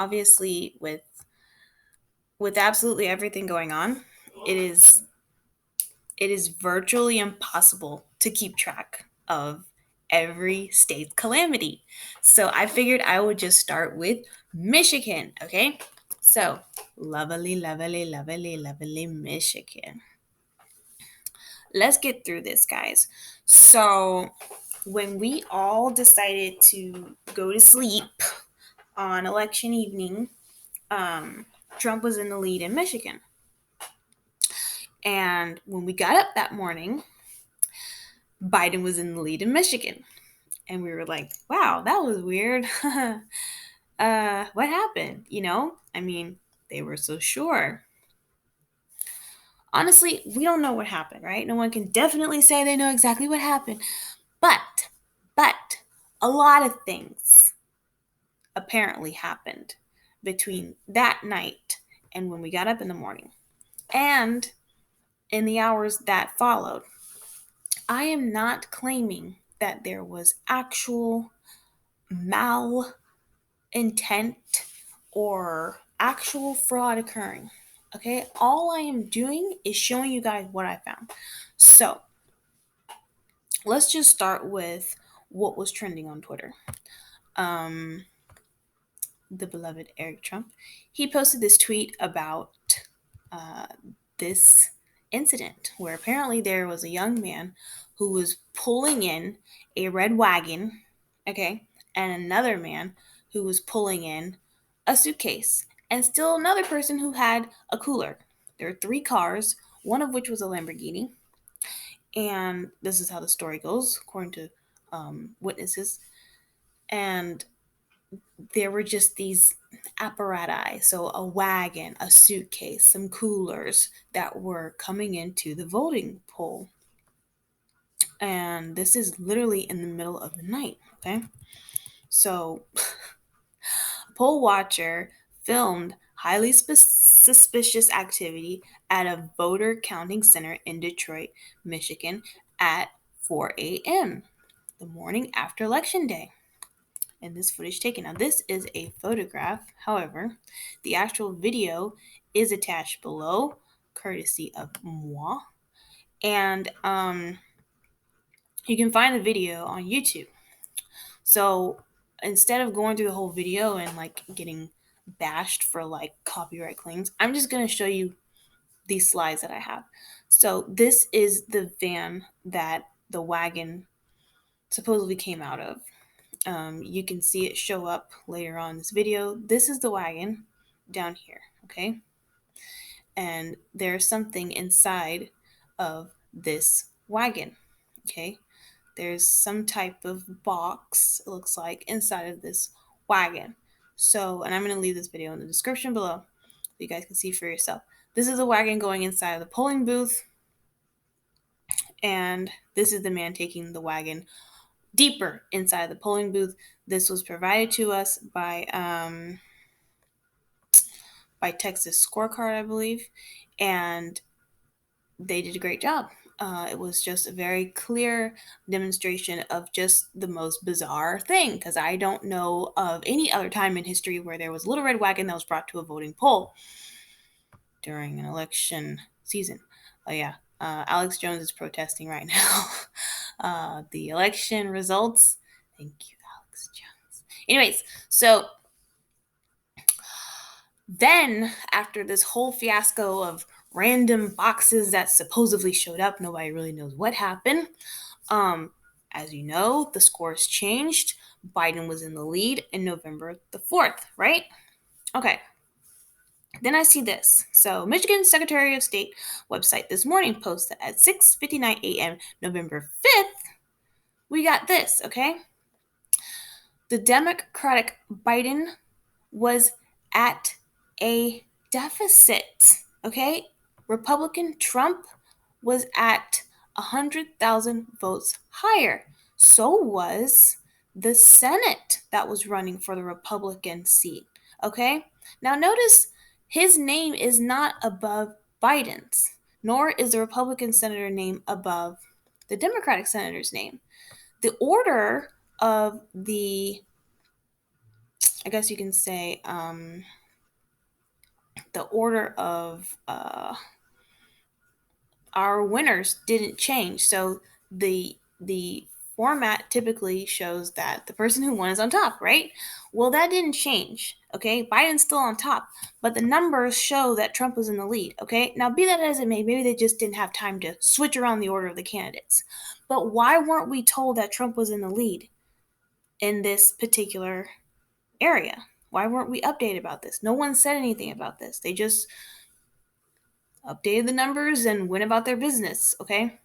obviously with absolutely everything going on, it is virtually impossible to keep track of every state's calamity. So I figured I would just start with Michigan, okay? So, lovely, lovely, lovely, lovely Michigan. Let's get through this, guys. So, when we all decided to go to sleep on election evening, Trump was in the lead in Michigan. And when we got up that morning, Biden was in the lead in Michigan. And we were like, wow, that was weird. What happened? I mean, they were so sure. Honestly, we don't know what happened, right? No one can definitely say they know exactly what happened. But a lot of things apparently happened between that night and when we got up in the morning and in the hours that followed. I am not claiming that there was actual malintent or actual fraud occurring. Okay, all I am doing is showing you guys what I found. So let's just start with what was trending on Twitter. Um, the beloved Eric Trump, he posted this tweet about uh, this incident where apparently there was a young man who was pulling in a red wagon, okay, and another man who was pulling in a suitcase, and still another person who had a cooler. There were three cars, one of which was a Lamborghini, and this is how the story goes, according to witnesses. And there were just these apparati, so a wagon, a suitcase, some coolers that were coming into the voting poll. And this is literally in the middle of the night, okay? So, a poll watcher filmed highly suspicious activity at a voter counting center in Detroit, Michigan at 4 a.m., the morning after Election Day. And this footage taken. Now, this is a photograph. However, the actual video is attached below, courtesy of moi. And you can find the video on YouTube. So instead of going through the whole video and like getting bashed for like copyright claims, I'm just going to show you these slides that I have. So this is the van that the wagon supposedly came out of. You can see it show up later on in this video. This is the wagon down here, okay? And there's something inside of this wagon, okay? There's some type of box, it looks like, inside of this wagon. So, and I'm going to leave this video in the description below so you guys can see for yourself. This is the wagon going inside of the polling booth, and this is the man taking the wagon deeper inside the polling booth. This was provided to us by Texas Scorecard, I believe, and they did a great job. It was just a very clear demonstration of just the most bizarre thing, because I don't know of any other time in history where there was a little red wagon that was brought to a voting poll during an election season. Oh yeah, Alex Jones is protesting right now. The election results. Thank you, Alex Jones. Anyways, so then after this whole fiasco of random boxes that supposedly showed up, nobody really knows what happened. As you know, the scores changed. Biden was in the lead in November the 4th, right? Okay. Then I see this. So, Michigan Secretary of State website this morning posted at 6:59 a.m. November 5th. We got this, okay? The Democratic Biden was at a deficit, okay? Republican Trump was at 100,000 votes higher. So was the Senate that was running for the Republican seat, okay? Now notice his name is not above Biden's, nor is the Republican senator name above the Democratic senator's name. The order of the I guess you can say, the order of our winners didn't change. So the format typically shows that the person who won is on top, right? Well, that didn't change. Okay, Biden's still on top, but the numbers show that Trump was in the lead. Okay, now be that as it may, maybe they just didn't have time to switch around the order of the candidates. But why weren't we told that Trump was in the lead in this particular area? Why weren't we updated about this? No one said anything about this. They just updated the numbers and went about their business. Okay.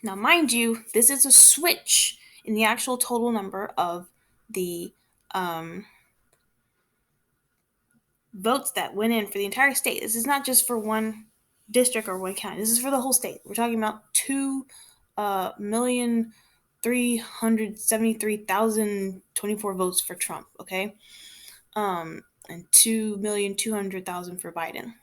Now, mind you, this is a switch in the actual total number of the um, votes that went in for the entire state. This is not just for one district or one county. This is for the whole state. We're talking about 2,373,024 votes for Trump, okay? And 2,200,000 for Biden.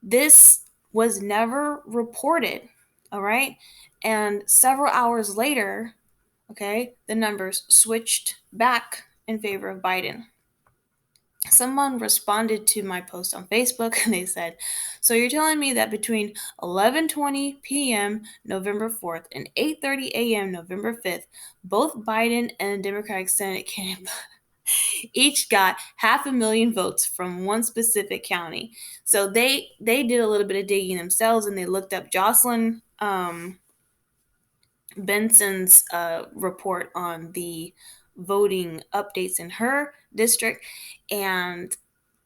This was never reported, all right? And several hours later, okay, the numbers switched back in favor of Biden. Someone responded to my post on Facebook and they said, "So you're telling me that between 11:20 p.m. November 4th and 8:30 a.m. November 5th, both Biden and the Democratic Senate candidate each got 500,000 votes from one specific county." So they did a little bit of digging themselves and they looked up Jocelyn Benson's report on the voting updates in her district, and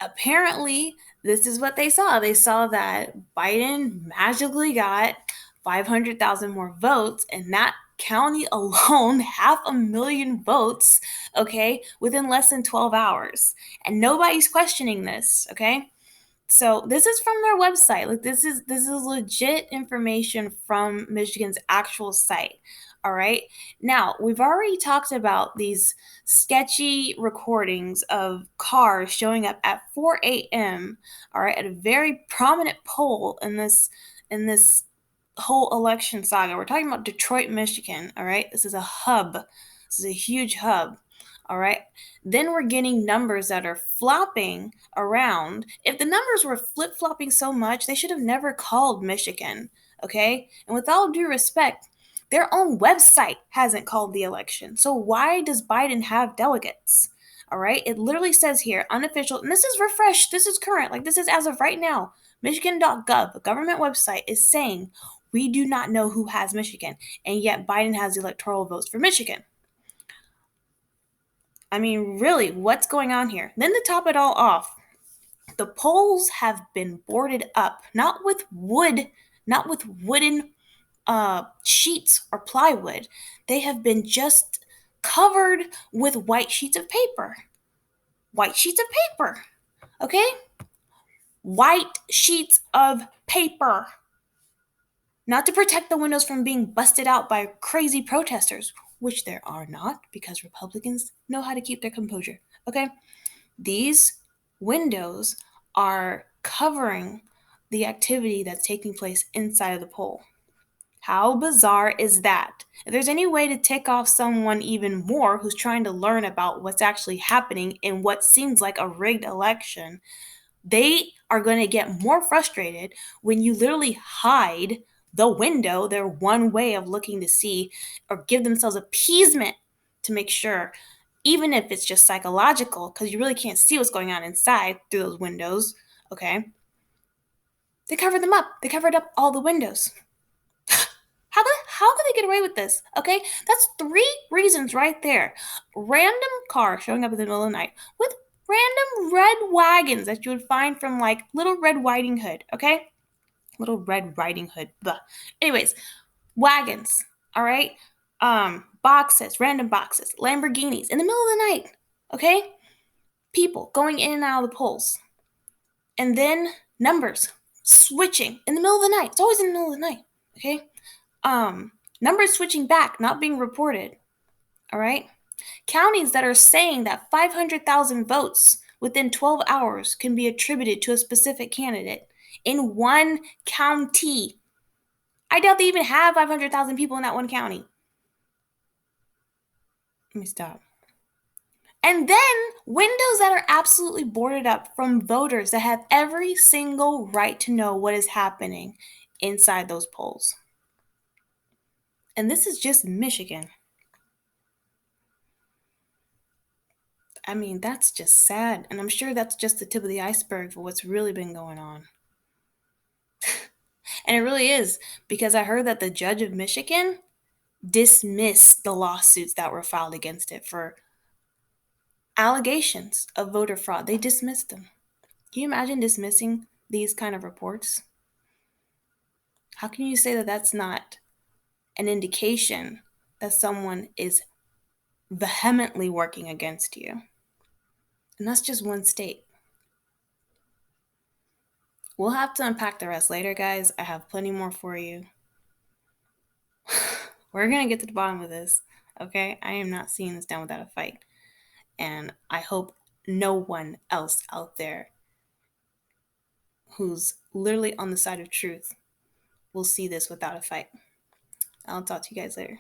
apparently this is what they saw. They saw that Biden magically got 500,000 more votes, and that county alone 500,000 votes, okay, within less than 12 hours. And nobody's questioning this, okay? So this is from their website. Like this is legit information from Michigan's actual site. All right. Now, we've already talked about these sketchy recordings of cars showing up at 4 a.m. All right, at a very prominent poll in this whole election saga. We're talking about Detroit, Michigan. All right. This is a hub. This is a huge hub. All right. Then we're getting numbers that are flopping around. If the numbers were flip flopping so much, they should have never called Michigan. Okay. And with all due respect, their own website hasn't called the election. So why does Biden have delegates? All right. It literally says here unofficial, and this is refreshed. This is current. Like this is as of right now. Michigan.gov, a government website, is saying we do not know who has Michigan. And yet Biden has electoral votes for Michigan. I mean, really, what's going on here? Then to top it all off, the polls have been boarded up, not with wood, not with wooden sheets or plywood. They have been just covered with white sheets of paper. White sheets of paper. Okay? White sheets of paper. Not to protect the windows from being busted out by crazy protesters, which there are not because Republicans know how to keep their composure. Okay? These windows are covering the activity that's taking place inside of the poll. How bizarre is that? If there's any way to tick off someone even more who's trying to learn about what's actually happening in what seems like a rigged election, they are going to get more frustrated when you literally hide the window, their one way of looking to see or give themselves appeasement to make sure, even if it's just psychological, because you really can't see what's going on inside through those windows, okay? They covered them up. They covered up all the windows. How could they get away with this? Okay, that's 3 reasons right there. Random car showing up in the middle of the night with random red wagons that you would find from like Little Red Riding Hood, okay? Little Red Riding Hood. Blah. Anyways, wagons, all right? Boxes, random boxes, Lamborghinis in the middle of the night, okay? People going in and out of the polls. And then numbers switching in the middle of the night. It's always in the middle of the night, okay? Numbers switching back, not being reported. All right. Counties that are saying that 500,000 votes within 12 hours can be attributed to a specific candidate in one county. I doubt they even have 500,000 people in that one county. Let me stop. And then windows that are absolutely boarded up from voters that have every single right to know what is happening inside those polls. And this is just Michigan. I mean, that's just sad. And I'm sure that's just the tip of the iceberg for what's really been going on. And it really is, because I heard that the judge of Michigan dismissed the lawsuits that were filed against it for allegations of voter fraud. They dismissed them. Can you imagine dismissing these kind of reports? How can you say that that's not an indication that someone is vehemently working against you? And that's just one state. We'll have to unpack the rest later, guys. I have plenty more for you. We're going to get to the bottom of this, okay? I am not seeing this down without a fight. And I hope no one else out there who's literally on the side of truth will see this without a fight. I'll talk to you guys later.